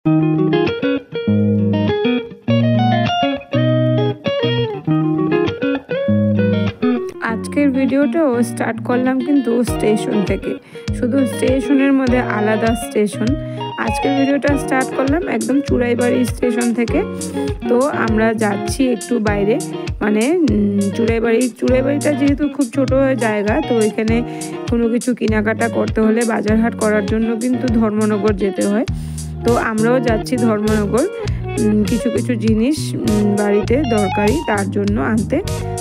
আজকের ভিডিওটাও স্টার্ট করলাম কিন্তু স্টেশন থেকে, শুধু স্টেশনের মধ্যে আলাদা স্টেশন। আজকের ভিডিওটা স্টার্ট করলাম একদম চুড়াইবাড়ি স্টেশন থেকে। তো আমরা যাচ্ছি একটু বাইরে, মানে চুড়াইবাড়িটা যেহেতু খুব ছোট জায়গা, তো এখানে কোনো কিছু কেনাকাটা করতে হলে বাজারহাট করার জন্য কিন্তু ধর্মনগর যেতে হয়। তো আমরাও যাচ্ছি ধর্মনগর কিছু কিছু জিনিস বাড়িতে দরকারি তার জন্য আনতে।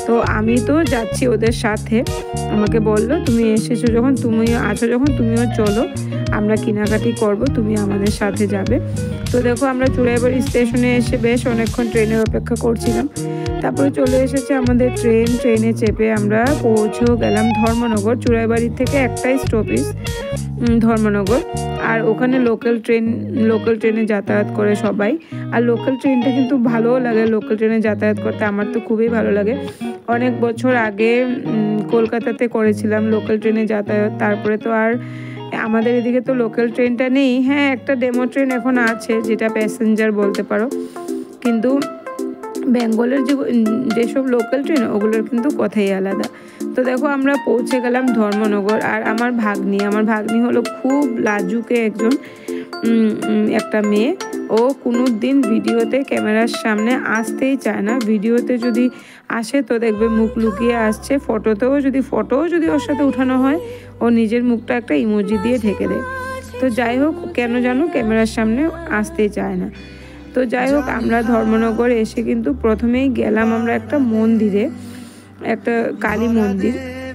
তো আমি তো যাচ্ছি ওদের সাথে। আমাকে বললো তুমি এসেছো যখন, তুমিও আছো যখন, তুমিও চলো, আমরা কেনাকাটি করব, তুমি আমাদের সাথে যাবে। তো দেখো আমরা চুড়াইবাড়ি স্টেশনে এসে বেশ অনেকক্ষণ ট্রেনের অপেক্ষা করছিলাম। তারপরে চলে এসেছে আমাদের ট্রেনে চেপে আমরা পৌঁছেও গেলাম ধর্মনগর। চুড়াইবাড়ি থেকে একটাই স্টপেজ ধর্মনগর, আর ওখানে লোকাল ট্রেনে যাতায়াত করে সবাই। আর লোকাল ট্রেনটা কিন্তু ভালোও লাগে, লোকাল ট্রেনে যাতায়াত করতে আমার তো খুবই ভালো লাগে। অনেক বছর আগে কলকাতাতে করেছিলাম লোকাল ট্রেনে যাতায়াত, তারপরে তো আর আমাদের এদিকে তো লোকাল ট্রেনটা নেই। হ্যাঁ, একটা ডেমো ট্রেন এখন আছে যেটা প্যাসেঞ্জার বলতে পারো, কিন্তু বেঙ্গলের যেসব লোকাল ট্রেন ওগুলোর কিন্তু কথাই আলাদা। তো দেখো আমরা পৌঁছে গেলাম ধর্মনগর। আর আমার ভাগ্নি হলো খুব লাজুকে একটা মেয়ে। ও কোনো দিন ভিডিওতে ক্যামেরার সামনে আসতেই চায় না। ভিডিওতে যদি আসে তো দেখবে মুখ লুকিয়ে আসছে, ফটোও যদি ওর সাথে উঠানো হয় ও নিজের মুখটা একটা ইমোজি দিয়ে ঢেকে দেয়। তো যাই হোক, কেন জানো ক্যামেরার সামনে আসতেই চায় না। তো যাই হোক, আমরা ধর্মনগর এসে কিন্তু প্রথমেই গেলাম আমরা একটা মন্দিরে, একটা কালী মন্দির।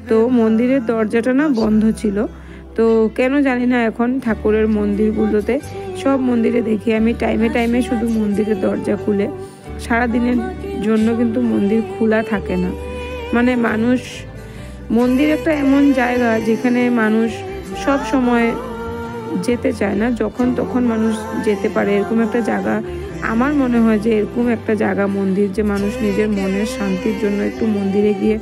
তো মন্দিরের দরজাটা না বন্ধ ছিল। তো কেন জানি না, এখন ঠাকুরের মন্দিরগুলোতে সব মন্দিরে দেখি আমি টাইমে শুধু মন্দিরের দরজা খুলে, সারাদিনের জন্য কিন্তু মন্দির খোলা থাকে না। মানে মন্দির একটা এমন জায়গা যেখানে মানুষ সব সময় যেতে চায় না, যখন তখন মানুষ যেতে পারে, এরকম একটা জায়গা আমার মনে হয় যে এরকম একটা জায়গা মন্দির, যে মানুষ নিজের মনের শান্তির জন্য একটু মন্দিরে গিয়ে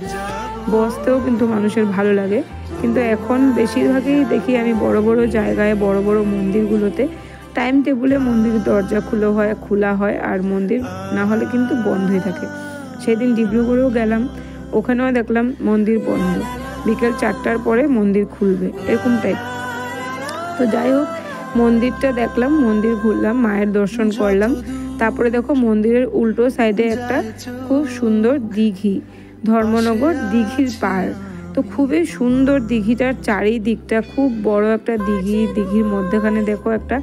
বসতেও কিন্তু মানুষের ভালো লাগে। কিন্তু এখন বেশিরভাগই দেখি আমি বড় বড় জায়গায়, বড় বড় মন্দিরগুলোতে টাইম টেবিলে মন্দির দরজা খোলা হয় আর মন্দির না হলে কিন্তু বন্ধই থাকে। সেদিন ডিব্রুগড়েও গেলাম, ওখানেও দেখলাম মন্দির বন্ধ, বিকেল 4টার পরে মন্দির খুলবে, এরকম টাইপ। তো যাই হোক, মন্দিরটা দেখলাম, মন্দির ঘুরলাম, মায়ের দর্শন করলাম। তারপরে দেখো মন্দিরের উল্টো সাইডে একটা খুব সুন্দর দিঘি, ধর্মনগর দিঘির পাড়। তো খুবই সুন্দর দিঘিটার চারিদিকটা, খুব বড় একটা দিঘির মধ্যেখানে দেখো একটা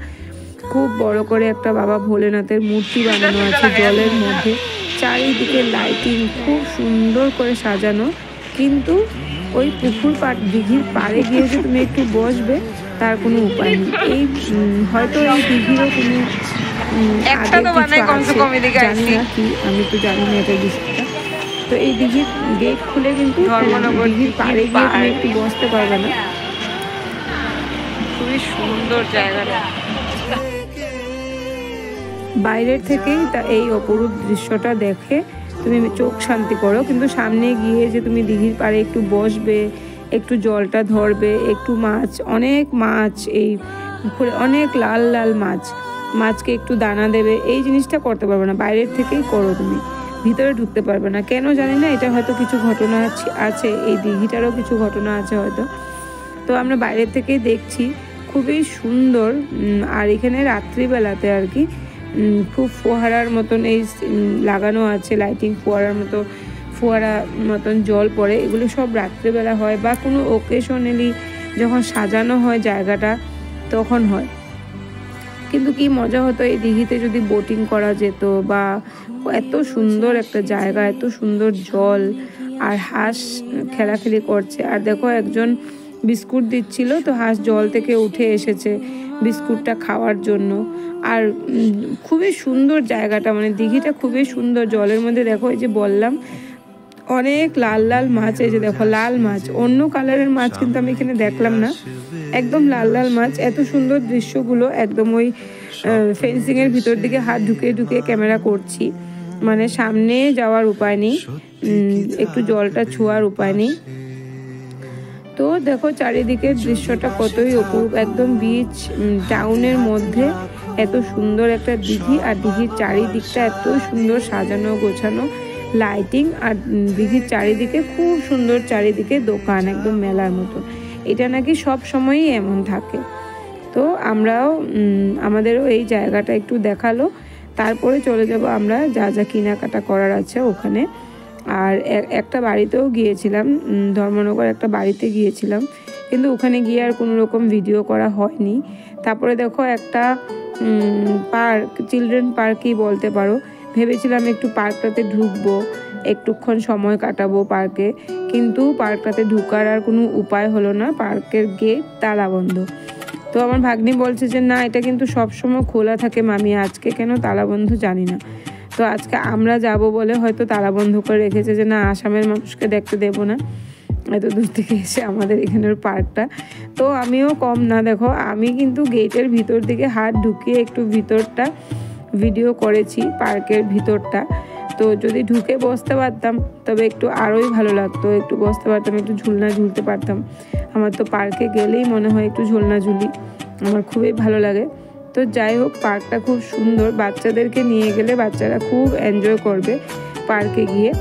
খুব বড় করে একটা বাবা ভোলেনাথের মূর্তি বানানো আছে জলের মধ্যে। চারিদিকে লাইটিং খুব সুন্দর করে সাজানো। কিন্তু ওই দিঘির পাড়ে গিয়ে যে তুমি একটু বসবে তার কোনো উপায় নেই। হয়তো এই দিঘিরও কোনো জানি না কি, আমি তো জানি না এটার বিষয়টা। তো এই দিঘির গেট খুলে কিন্তু দিঘির পাড়ে গিয়ে তুমি একটু বসতে পারবে না। খুবই সুন্দর জায়গাটা, বাইরের থেকেই এই অপরূপ দৃশ্যটা দেখে তুমি চোখ শান্তি করো। কিন্তু সামনে গিয়ে যে তুমি দিঘির পাড়ে একটু বসবে, একটু জলটা ধরবে, একটু অনেক মাছ, এই পুকুরে অনেক লাল লাল মাছকে একটু দানা দেবে, এই জিনিসটা করতে পারবে না। বাইরের থেকেই করো, তুমি ভিতরে ঢুকতে পারবে না। কেন জানি না, এটা হয়তো কিছু ঘটনা আছে, এই দিঘিটারও কিছু ঘটনা আছে হয়তো। তো আমরা বাইরের থেকেই দেখছি, খুবই সুন্দর। আর এখানে রাত্রিবেলাতে আর কি খুব ফোয়ারার মতন এই লাগানো আছে, লাইটিং ফোয়ারা মতন জল পড়ে। এগুলো সব রাত্রিবেলা হয় বা কোনো ওকেশনালি যখন সাজানো হয় জায়গাটা তখন হয়। কিন্তু কি মজা হতো এই দিঘিতে যদি বোটিং করা যেত, বা এত সুন্দর একটা জায়গা, এত সুন্দর জল, আর হাঁস খেলাখেলি করছে। আর দেখো একজন বিস্কুট দিচ্ছিল, তো হাঁস জল থেকে উঠে এসেছে বিস্কুটটা খাওয়ার জন্য। আর খুবই সুন্দর জায়গাটা, মানে দিঘিটা খুবই সুন্দর। জলের মধ্যে দেখো, এই যে বললাম অনেক লাল লাল মাছ, এই যে দেখো লাল মাছ, অন্য কালারের মাছ কিন্তু আমি এখানে দেখলাম না, একদম লাল লাল মাছ। এত সুন্দর দৃশ্যগুলো, একদম ওই ফেন্সিংয়ের ভিতর দিকে হাত ঢুকিয়ে ক্যামেরা করছি, মানে সামনে যাওয়ার উপায় নেই, একটু জলটা ছোঁয়ার উপায় নেই। তো দেখো চারিদিকের দৃশ্যটা কতই অপূর্ব, একদম বিচ টাউনের মধ্যে এত সুন্দর একটা দিঘি, আর দিঘির চারিদিকটা এত সুন্দর সাজানো গোছানো, লাইটিং, আর দিঘির চারিদিকে খুব সুন্দর, চারিদিকে দোকান, একদম মেলার মতন। এটা নাকি সব সময়ই এমন থাকে। তো আমরাও আমাদেরও এই জায়গাটা একটু দেখালো, তারপরে চলে যাব আমরা যা যা কেনাকাটা করার আছে ওখানে। আর একটা বাড়িতেও গিয়েছিলাম, ধর্মনগর একটা বাড়িতে গিয়েছিলাম, কিন্তু ওখানে গিয়ে আর কোনো রকম ভিডিও করা হয়নি। তারপরে দেখো একটা পার্ক, চিলড্রেন পার্কই বলতে পারো, ভেবেছিলাম একটু পার্কটাতে ঢুকবো, একটুক্ষণ সময় কাটাবো পার্কে, কিন্তু পার্কটাতে ঢুকার আর কোনো উপায় হলো না, পার্কের গেট তালা বন্ধ। তো আমার ভাগ্নি বলছে যে না, এটা কিন্তু সবসময় খোলা থাকে মামি, আজকে কেন তালা বন্ধ জানি না। তো আজকে আমরা যাব বলে হয়তো তালা বন্ধ করে রেখেছে, যে না আসামের মানুষকে দেখতে দেবো না, এত দূর থেকে এসে আমাদের এখানের পার্কটা। তো আমিও কম না, দেখো আমি কিন্তু গেটের ভিতর দিকে হাত ঢুকিয়ে একটু ভিতরটা ভিডিও করেছি, পার্কের ভিতরটা। তো যদি ঢুকে বসতে পারতাম তবে একটু আরোই ভালো লাগতো, একটু বসতে পারতাম, একটু ঝুলনা ঝুলতে পারতাম। আমার তো পার্কে গেলেই মনে হয় একটু ঝুলনা ঝুলি, আমার খুবই ভালো লাগে। তো যাই হোক, পার্কটা খুব সুন্দর, বাচ্চাদেরকে নিয়ে গেলে বাচ্চারা খুব এনজয় করবে পার্কে গিয়ে।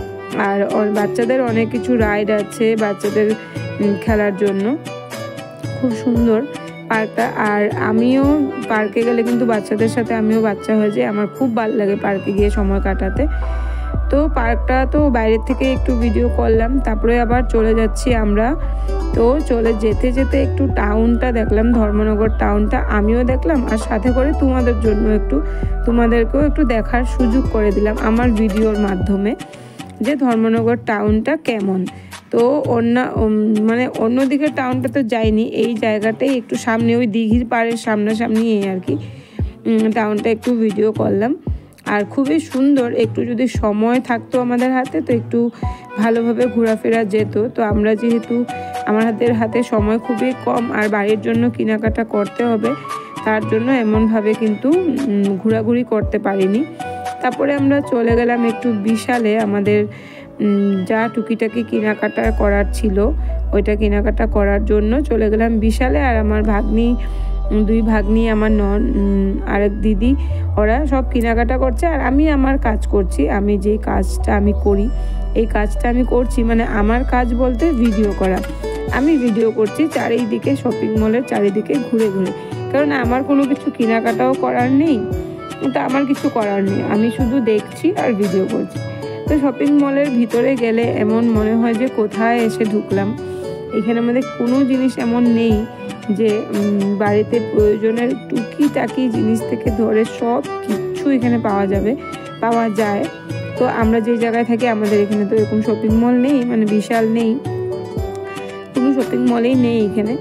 আর বাচ্চাদের অনেক কিছু রাইড আছে বাচ্চাদের খেলার জন্য, খুব সুন্দর পার্কটা। আর আমিও পার্কে গেলে কিন্তু বাচ্চাদের সাথে আমিও বাচ্চা হয়ে যাই, আমার খুব ভালো লাগে পার্কে গিয়ে সময় কাটাতে। তো পার্কটা তো বাইরের থেকে একটু ভিডিও করলাম, তারপরে আবার চলে যাচ্ছি আমরা। তো চলে যেতে যেতে একটু টাউনটা দেখলাম, ধর্মনগর টাউনটা আমিও দেখলাম, আর সাথে করে তোমাদেরকেও একটু দেখার সুযোগ করে দিলাম আমার ভিডিওর মাধ্যমে, যে ধর্মনগর টাউনটা কেমন। তো অন্যদিকে টাউনটা তো যাইনি, এই জায়গাটাই একটু সামনে, ওই দিঘির পাড়ের সামনাসামনি আর কি টাউনটা একটু ভিডিও করলাম। আর খুবই সুন্দর, একটু যদি সময় থাকতো আমাদের হাতে তো একটু ভালোভাবে ঘোরাফেরা যেত। তো আমরা যেহেতু আমাদের হাতে সময় খুবই কম, আর বাড়ির জন্য কেনাকাটা করতে হবে, তার জন্য এমনভাবে কিন্তু ঘোরাঘুরি করতে পারিনি। তারপরে আমরা চলে গেলাম একটু বিশালে, আমাদের যা টুকিটাকি কেনাকাটা করার ছিল ওইটা কেনাকাটা করার জন্য চলে গেলাম বিশালে। আর আমার দুই ভাগ্নি, আমার আরেক দিদি, ওরা সব কেনাকাটা করছে, আর আমি আমার কাজ করছি। আমি যে কাজটা আমি করি, এই কাজটা আমি করছি, মানে আমার কাজ বলতে ভিডিও করা। আমি ভিডিও করছি চারিদিকে, শপিং মলের চারিদিকে ঘুরে ঘুরে, কারণ আমার কোনো কিছু কেনাকাটাও করার নেই, ওটা আমার কিছু করার নেই, আমি শুধু দেখছি আর ভিডিও করছি। তো শপিং মলের ভিতরে গেলে এমন মনে হয় যে কোথায় এসে ঢুকলাম। এখানে আমাদের কোনো জিনিস এমন নেই যে বাড়িতে প্রয়োজনের টুকিটাকি জিনিস থেকে ধরে সব কিছু এখানে পাওয়া যায়। তো আমরা যে জায়গায় থাকি আমাদের এখানে তো এরকম শপিং মল নেই, মানে বিশাল নেই, কোনো শপিং মলেই নেই এখানে।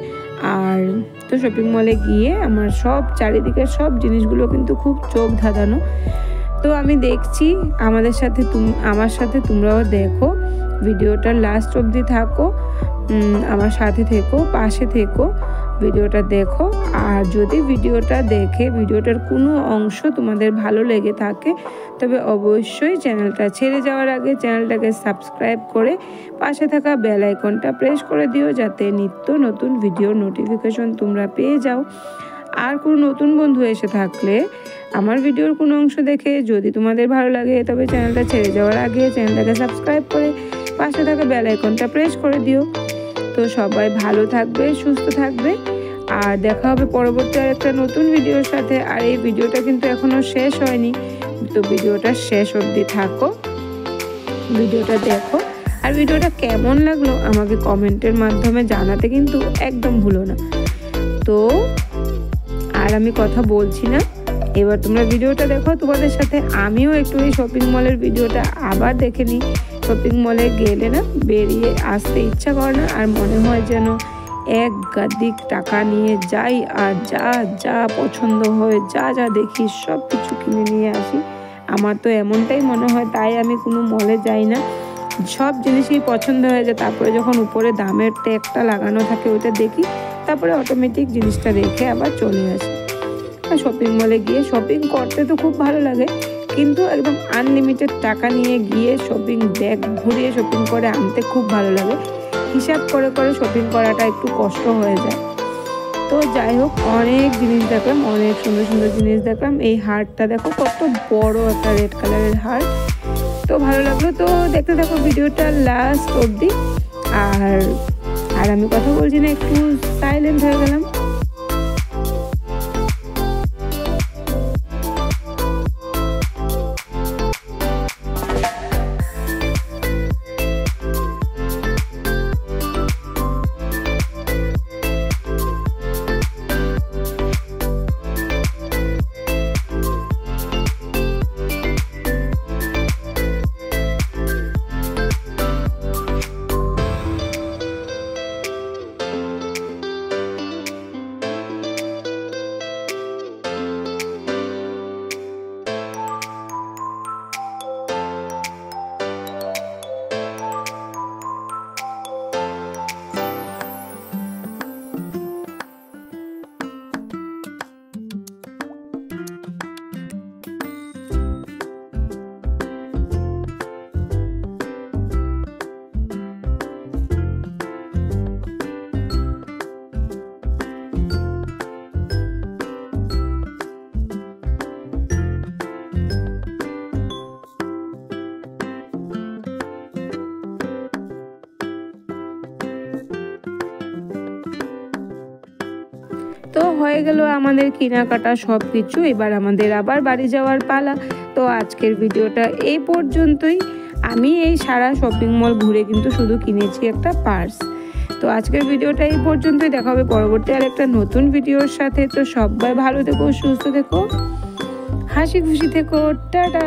আর তো শপিং মলে গিয়ে আমার সব চারিদিকের সব জিনিসগুলো কিন্তু খুব চোখ ধাঁধানো। তো আমি দেখছি, আমার সাথে তোমরাও দেখো, ভিডিওটার লাস্ট অবধি থাকো, আমার সাথে থেকো, পাশে থেকো, ভিডিওটা দেখো। আর যদি ভিডিওটা দেখে ভিডিওটার কোনো অংশ তোমাদের ভালো লেগে থাকে তবে অবশ্যই চ্যানেলটা ছেড়ে যাওয়ার আগে চ্যানেলটাকে সাবস্ক্রাইব করে পাশে থাকা বেল আইকনটা প্রেস করে দিও, যাতে নিত্য নতুন ভিডিও নোটিফিকেশন তোমরা পেয়ে যাও। আর কোনো নতুন বন্ধু এসে থাকলে আমার ভিডিওর কোনো অংশ দেখে যদি তোমাদের ভালো লাগে তবে চ্যানেলটা ছেড়ে যাওয়ার আগে চ্যানেলটাকে সাবস্ক্রাইব করে পাশে থাকা বেল আইকনটা প্রেস করে দিও। তো সবাই ভালো থাকবে, সুস্থ থাকবে, আর দেখা হবে পরবর্তী আর একটা নতুন ভিডিওর সাথে। আর এই ভিডিওটা কিন্তু এখনো শেষ হয়নি, তো ভিডিওটা শেষ অবধি থাকো, ভিডিওটা দেখো। আর ভিডিওটা কেমন লাগলো আমাকে কমেন্টের মাধ্যমে জানাতে কিন্তু একদম ভুলো না। তো আর আমি কথা বলছি না, এবার তোমরা ভিডিওটা দেখো তোমাদের সাথে। আমিও একটু এই শপিং মলের ভিডিওটা আবার দেখে নিই। শপিং মলে গেলে না বেরিয়ে আসতে ইচ্ছা করে না, আর মনে হয় যেন এক গাদিক টাকা নিয়ে যাই, আর যা যা পছন্দ হয়, যা যা দেখি সব কিছু কিনে নিয়ে আসি। আমার তো এমনটাই মনে হয়, তাই আমি কোনো মলে যাই না, সব জিনিসই পছন্দ হয়ে যায়। তারপরে যখন উপরে দামের ট্যাগটা লাগানো থাকে ওটা দেখি, তারপরে অটোমেটিক জিনিসটা রেখে আবার চলে আসি। আর শপিং মলে গিয়ে শপিং করতে তো খুব ভালো লাগে, কিন্তু একদম আনলিমিটেড টাকা নিয়ে গিয়ে শপিং ব্যাগ ঘুরিয়ে শপিং করে আনতে খুব ভালো লাগে। হিসাব করে করে শপিং করাটা একটু কষ্ট হয়ে যায়। তো যাই হোক, অনেক জিনিস দেখলাম, অনেক সুন্দর সুন্দর জিনিস দেখলাম। এই হারটা দেখো কত বড় একটা রেড কালারের হার, তো ভালো লাগলো। তো দেখতে থাকো ভিডিওটা লাস্ট অবধি। আর আমি কথা বলছি না, একটু সাইলেন্ট হয়ে গেলাম। তো হয়ে গেল আমাদের কেনাকাটা সব কিছু। এবার আমাদের আবার বাড়ি যাওয়ার পালা। তো আজকের ভিডিওটা এই পর্যন্তই। আমি এই সারা শপিং মল ঘুরে কিন্তু শুধু কিনেছি একটা পার্স। তো আজকের ভিডিওটা এই পর্যন্তই, দেখা হবে পরবর্তী আর একটা নতুন ভিডিওর সাথে। তো সবাই ভালো থেকো, সুস্থ থেকো, হাসি খুশি থেকো, টাটা।